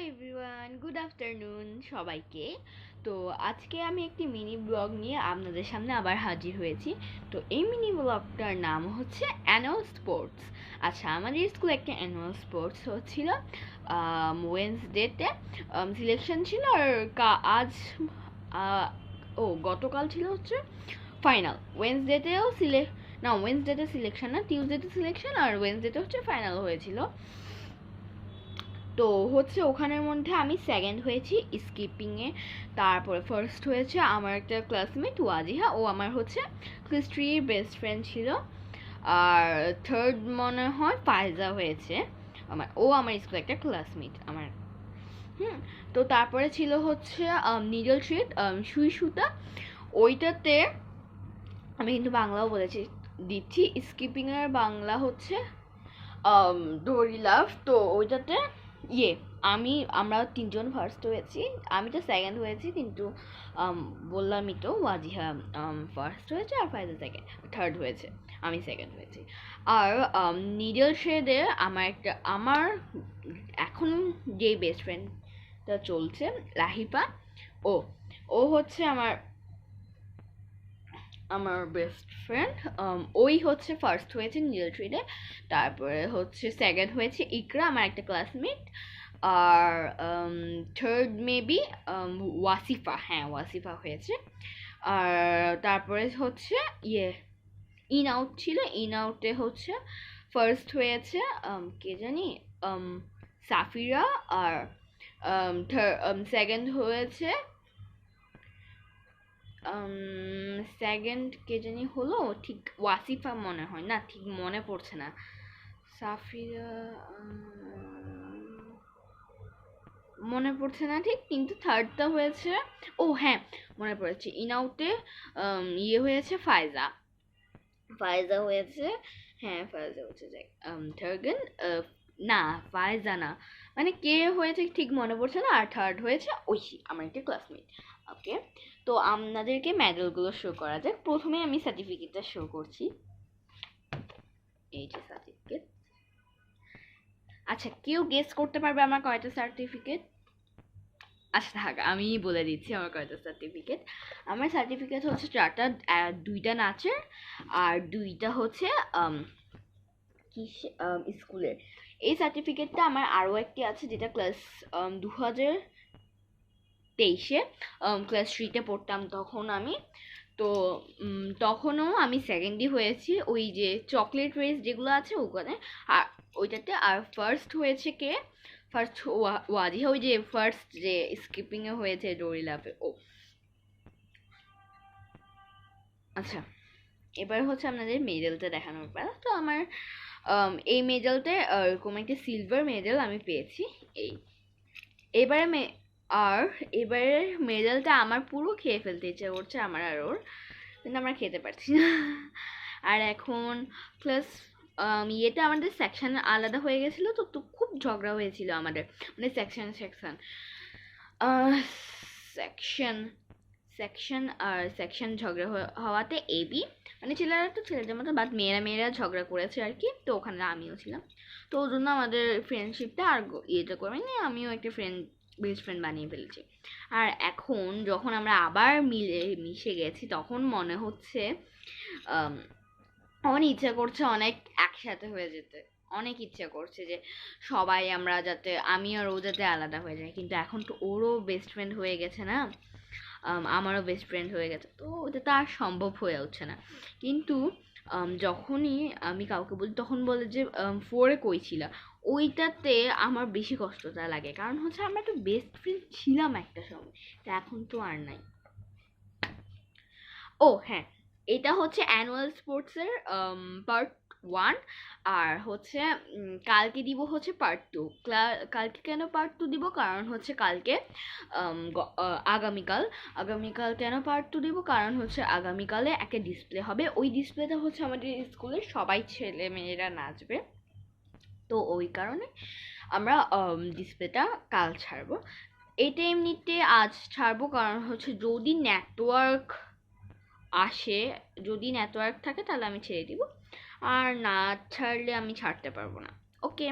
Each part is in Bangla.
এভরিওয়ান, গুড আফটারনুন সবাইকে। তো আজকে আমি একটি মিনি ব্লগ নিয়ে আপনাদের সামনে আবার হাজির হয়েছি। তো এই মিনি ব্লগটার নাম হচ্ছে অ্যানুয়াল স্পোর্টস। আচ্ছা, আমাদের স্কুলে একটা অ্যানুয়াল স্পোর্টস হচ্ছিল ওয়েন্সডেতে। সিলেকশন ছিল আর আজ গতকাল ছিল হচ্ছে ফাইনাল। ওয়েন্সডেতে সিলেকশন না, টিউসডেতে সিলেকশন আর ওয়েন্সডেতে হচ্ছে ফাইনাল হয়েছিল। তো হচ্ছে ওখানের মধ্যে আমি সেকেন্ড হয়েছি স্কিপিংয়ে। তারপরে ফার্স্ট হয়েছে আমার একটা ক্লাসমেট ওয়াজিহা, ও আমার হচ্ছে ক্লাস 3 বেস্ট ফ্রেন্ড ছিল। আর থার্ড মনে হয় ফায়জা হয়েছে, আমার স্কুলে একটা ক্লাসমেট আমার। তো তারপরে ছিল হচ্ছে নিডল থ্রেড, সুই সুতা। ওইটাতে আমি কিন্তু বাংলাও বলেছি, দিচ্ছি স্কিপিংয়ের বাংলা হচ্ছে দড়ি লাফ। তো ওইটাতে আমরা তিনজন ফার্স্ট হয়েছি, আমি তো সেকেন্ড হয়েছি, কিন্তু বললামই তো ওয়াজিহা ফার্স্ট হয়েছে আর ফাইজা থার্ড হয়েছে, আমি সেকেন্ড হয়েছি। আর নিডল শেডে আমার এখন যে বেস্ট ফ্রেন্ডটা চলছে রাহিপা, ও ও হচ্ছে আমার বেস্ট ফ্রেন্ড। ওই হচ্ছে ফার্স্ট হয়েছে নিডল ট্রেডে। তারপরে হচ্ছে সেকেন্ড হয়েছে ইকরা, আমার একটা ক্লাসমেট। আর থার্ড মেবি ওয়াসিফা হয়েছে। আর তারপরে হচ্ছে ইন আউট ছিল, ইন আউটে হচ্ছে ফার্স্ট হয়েছে কে জানি সাফিরা। আর সেকেন্ড হয়েছে সেকেন্ড কে জানি হলো, ঠিক ওয়াসিফা মনে হয়, না ঠিক মনে পড়ছে না। সাফিরা মনে পড়ছে না ঠিক, কিন্তু থার্ডটা হয়েছে, ও হ্যাঁ মনে পড়েছে, ইনআউটে হয়েছে ফায়জা হয়েছে। হ্যাঁ ফায়জা হচ্ছে, থার্গেন না ফায়জা না, মানে কে হয়েছে ঠিক মনে পড়ছে না। আর থার্ড হয়েছে ঐশী, আমার একটা ক্লাসমেট। ওকে, তো আপনাদেরকে মেডেলগুলো শো করা যাক। প্রথমে আমি সার্টিফিকেটটা শো করছি, এই যে সার্টিফিকেট। আচ্ছা, কেউ গেস করতে পারবে আমার কয়টা সার্টিফিকেট? আচ্ছা থাক, আমি বলে দিচ্ছি আমার কয়টা সার্টিফিকেট। আমার সার্টিফিকেট হচ্ছে চারটা, দুইটা নাচের আর দুইটা হচ্ছে স্কুলের। এই সার্টিফিকেটটা আমার আরও একটি আছে, যেটা ক্লাস 2023-এ ক্লাস 3-তে পড়তাম তখন আমি। তো তখনও আমি সেকেন্ডই হয়েছি, ওই যে চকলেট রেস যেগুলো আছে ওখানে, আর ওইটাতে। আর ফার্স্ট হয়েছে কে? ফার্স্ট ওয়াজিহা, ওই যে ফার্স্ট যে স্কিপিংয়ে হয়েছে দড়ি লাফে, ও। আচ্ছা, এবার হচ্ছে আপনাদের মেডেলটা দেখানোর পালা। তো আমার এই মেডেলটা এরকম একটা সিলভার মেডেল আমি পেয়েছি। এবারে আর এবারের মেডেলটা আমার পুরো খেয়ে ফেলতে ইচ্ছে করছে আমার আর ওর, কিন্তু আমরা খেতে পারছি না। আর এখন প্লাস ইয়েটা আমাদের সেকশন আলাদা হয়ে গেছিলো, তো খুব ঝগড়া হয়েছিল আমাদের, মানে সেকশন সেকশন ঝগড়া হওয়াতে এবি, মানে ছেলেরা তো ছেলেদের মতো, বাট মেয়েরা ঝগড়া করেছে আর কি। তো ওখানে আমিও ছিলাম, তো ওই জন্য আমাদের ফ্রেন্ডশিপটা আর ইয়েটা করে নিয়ে আমিও একটা বেস্ট ফ্রেন্ড বানিয়ে ফেলেছি। আর এখন যখন আমরা আবার মিশে গেছি, তখন মনে হচ্ছে অনেক ইচ্ছা করছে অনেক একসাথে হয়ে যেতে, অনেক ইচ্ছা করছে যে সবাই আমরা যাতে, আমি আর ও যাতে আলাদা হয়ে যায়। কিন্তু এখন তো ওরও বেস্ট ফ্রেন্ড হয়ে গেছে না, আমারও বেস্ট ফ্রেন্ড হয়ে গেছে, তো ওটা তো আর সম্ভব হয়ে উঠছে না। কিন্তু যখনই আমি কাউকে বলি তখন বলে যে 4-এ কই ছিল, ওইটাতে আমার বেশি কষ্টটা লাগে, কারণ হচ্ছে আমরা তো বেস্ট ফ্রেন্ড ছিলাম একটা সময়, তো এখন তো আর নাই। ও হ্যাঁ, এটা হচ্ছে অ্যানুয়াল স্পোর্টসের পার্ট 1। আর হচ্ছে কালকে দিব হচ্ছে পার্ট 2। কালকে কেন পার্ট 2 দিব? কারণ হচ্ছে কালকে আগামীকাল কেন পার্ট 2 দিব? কারণ হচ্ছে আগামীকালে একটা ডিসপ্লে হবে, ওই ডিসপ্লেতে হচ্ছে আমাদের স্কুলের সবাই ছেলে মেয়েরা নাচবে। তো ওই কারণে আমরা ডিসপ্লেটা কাল ছাড়বো। এটা এমনিতে আজ ছাড়বো, কারণ হচ্ছে যদি নেটওয়ার্ক থাকে তাহলে আমি ছেড়ে দিব, আর না ছাড়লে আমি ছাড়তে পারবো না। ওকে,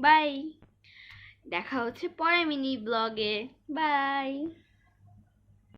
বাই। দেখা হচ্ছে পরের মিনি ব্লগে। বাই।